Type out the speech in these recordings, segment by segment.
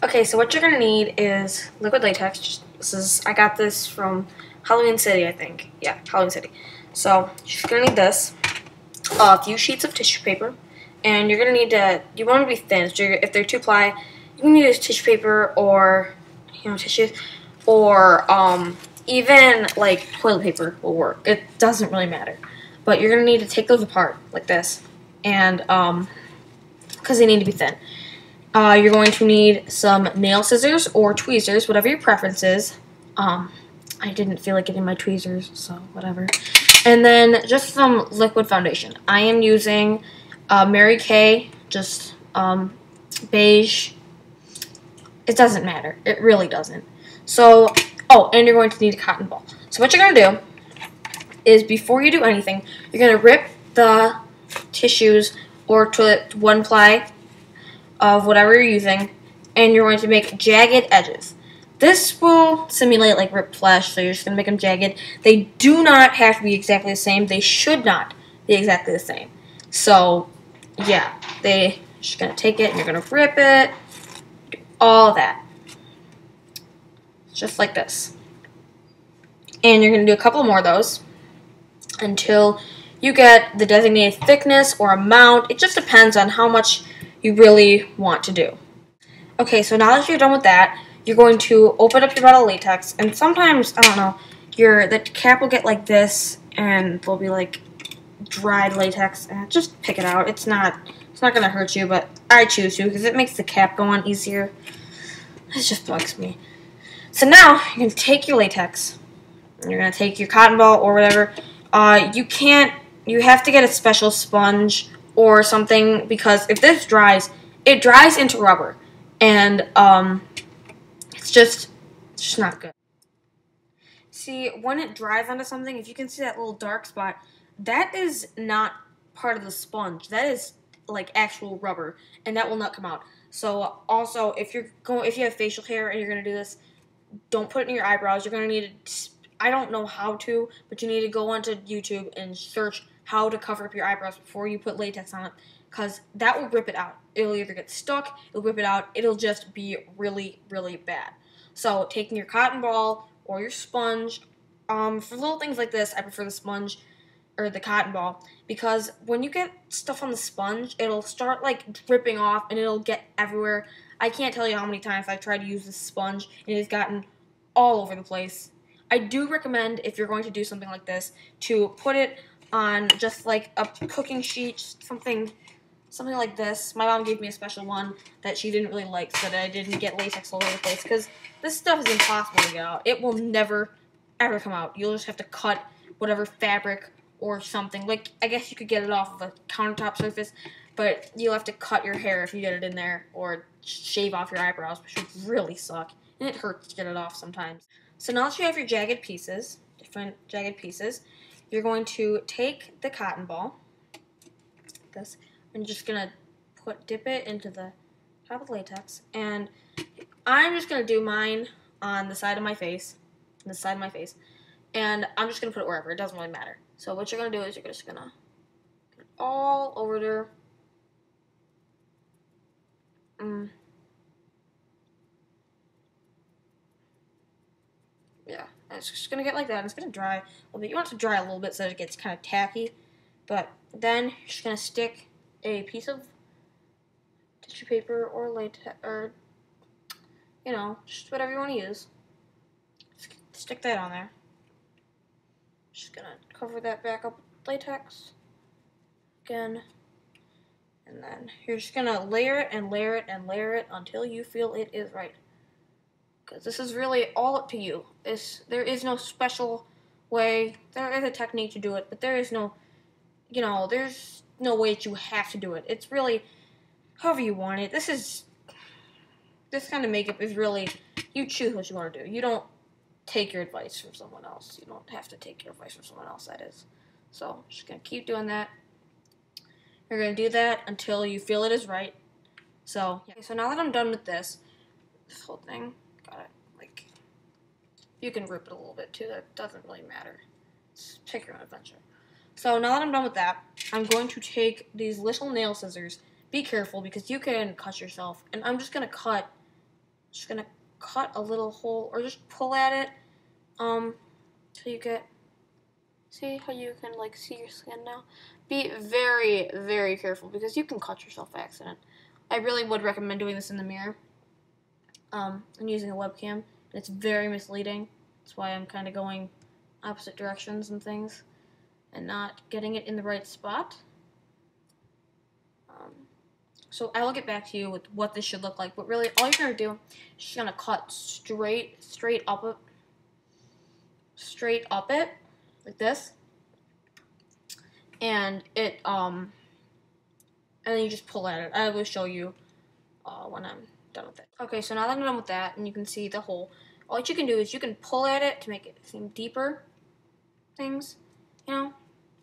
Okay, so what you're gonna need is liquid latex. I got this from Halloween City, I think. Yeah, Halloween City. So you're gonna need this, a few sheets of tissue paper, and you're gonna need to. You want them to be thin. So if they're 2-ply, you can use tissue paper or tissues, or even like toilet paper will work. It doesn't really matter, but you're gonna need to take those apart like this, and because they need to be thin. You're going to need some nail scissors or tweezers, whatever your preference is. I didn't feel like getting my tweezers, so whatever. And then just some liquid foundation. I am using Mary Kay, just beige. It doesn't matter. It really doesn't. So, and you're going to need a cotton ball. So what you're going to do is before you do anything, you're going to rip the tissues or toilet 1-ply of whatever you're using, and you're going to make jagged edges. This will simulate like ripped flesh, so you're just going to make them jagged. They do not have to be exactly the same. They should not be exactly the same. So, yeah, they're just going to take it and you're going to rip it, do all that. Just like this. And you're going to do a couple more of those until you get the designated thickness or amount. It just depends on how much you really want to do. Okay, so now that you're done with that, you're going to open up your bottle of latex, and sometimes, I don't know, the cap will get like this, and there'll be like dried latex, and just pick it out. It's not gonna hurt you, but I choose to because it makes the cap go on easier. It just bugs me. So now you're gonna take your latex, and you're gonna take your cotton ball or whatever. You have to get a special sponge or something, because if this dries, it dries into rubber, and it's just not good. See, when it dries onto something, if you can see that little dark spot, that is not part of the sponge. That is like actual rubber, and that will not come out. So also, if you have facial hair and you're gonna do this, don't put it in your eyebrows. You're gonna need to. I don't know how to, but you need to go onto YouTube and search how to cover up your eyebrows before you put latex on it, because that will rip it out. It'll either get stuck, it'll rip it out, it'll just be really, really bad. So taking your cotton ball or your sponge, for little things like this, I prefer the sponge or the cotton ball, because when you get stuff on the sponge, it'll start like dripping off and it'll get everywhere. I can't tell you how many times I've tried to use this sponge and it's gotten all over the place. I do recommend, if you're going to do something like this, to put it on just like a cooking sheet, something like this. My mom gave me a special one that she didn't really like, so that I didn't get latex all over the place, because this stuff is impossible to get out. It will never, ever come out. You'll just have to cut whatever fabric or something. Like, I guess you could get it off of a countertop surface, but you'll have to cut your hair if you get it in there, or shave off your eyebrows, which would really suck, and it hurts to get it off sometimes. So now that you have your jagged pieces, different jagged pieces, you're going to take the cotton ball, like this, and just gonna dip it into the top of the latex, and I'm just gonna do mine on the side of my face, and I'm just gonna put it wherever. It doesn't really matter. So what you're gonna do is you're just gonna get it all over there. Yeah, and it's just gonna get like that, and it's gonna dry a little bit. You want it to dry a little bit so that it gets kind of tacky, but then you're just gonna stick a piece of tissue paper or latex, or just whatever you want to use. Just stick that on there. Just gonna cover that back up with latex again, and then you're just gonna layer it and layer it and layer it until you feel it is right. Because this is really all up to you. There is no special way. There is a technique to do it, but there is no, there's no way that you have to do it. It's really however you want it. This kind of makeup is really, you choose what you want to do. You don't take your advice from someone else. You don't have to take your advice from someone else, that is. So, just going to keep doing that. You're going to do that until you feel it is right. So, yeah. So now that I'm done with this whole thing, got it, like, you can rip it a little bit too. That doesn't really matter. Just pick your own adventure. So now that I'm done with that, I'm going to take these little nail scissors. Be careful, because you can cut yourself. And I'm just going to cut Just gonna cut a little hole, or just pull at it, so you get, see how you can like see your skin now? Be very, very careful because you can cut yourself by accident. I really would recommend doing this in the mirror. I'm using a webcam, and it's very misleading. That's why I'm kind of going opposite directions and things, and not getting it in the right spot. So I will get back to you with what this should look like, but really all you're going to do is just going to cut straight up it, like this, and and then you just pull at it. I will show you when I'm done with it. Okay, so now that I'm done with that, and you can see the hole, all you can do is you can pull at it to make it seem deeper, things, you know,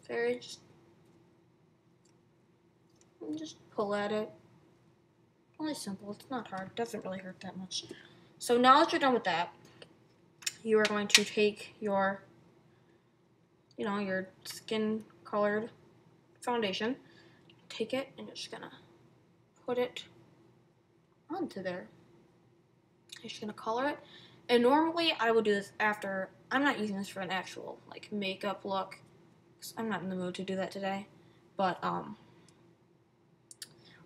very just pull at it. Really simple, it's not hard, it doesn't really hurt that much. So now that you're done with that, you are going to take your, your skin colored foundation, take it, and you're just gonna put it onto there. You're just gonna color it. And normally I would do this after, I'm not using this for an actual like makeup look, because I'm not in the mood to do that today. But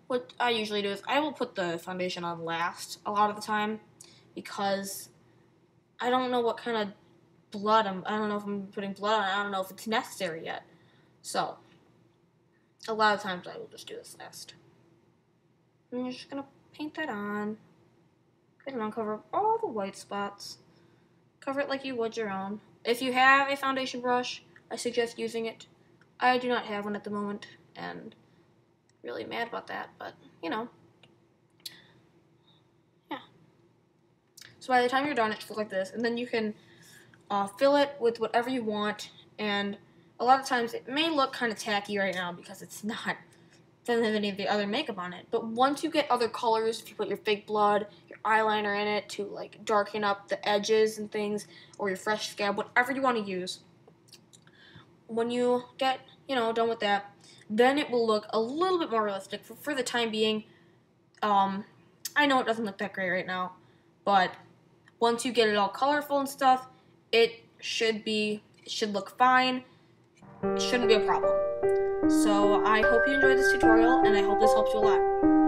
what I usually do is I will put the foundation on last a lot of the time, because I don't know what kind of blood I don't know if I'm putting blood on it. I don't know if it's necessary yet. So a lot of times I will just do this last. And you're just gonna paint that on. Good, and cover all the white spots. Cover it like you would your own. If you have a foundation brush, I suggest using it. I do not have one at the moment, and really mad about that, but yeah. So by the time you're done, it should look like this, and then you can fill it with whatever you want. And a lot of times it may look kind of tacky right now because doesn't have any of the other makeup on it. But once you get other colors, if you put your fake blood, your eyeliner in it to like darken up the edges and things, or your fresh scab, whatever you want to use, when you get done with that, then it will look a little bit more realistic. For the time being, I know it doesn't look that great right now, but once you get it all colorful and stuff, it should look fine. It shouldn't be a problem. So I hope you enjoyed this tutorial, and I hope this helps you a lot.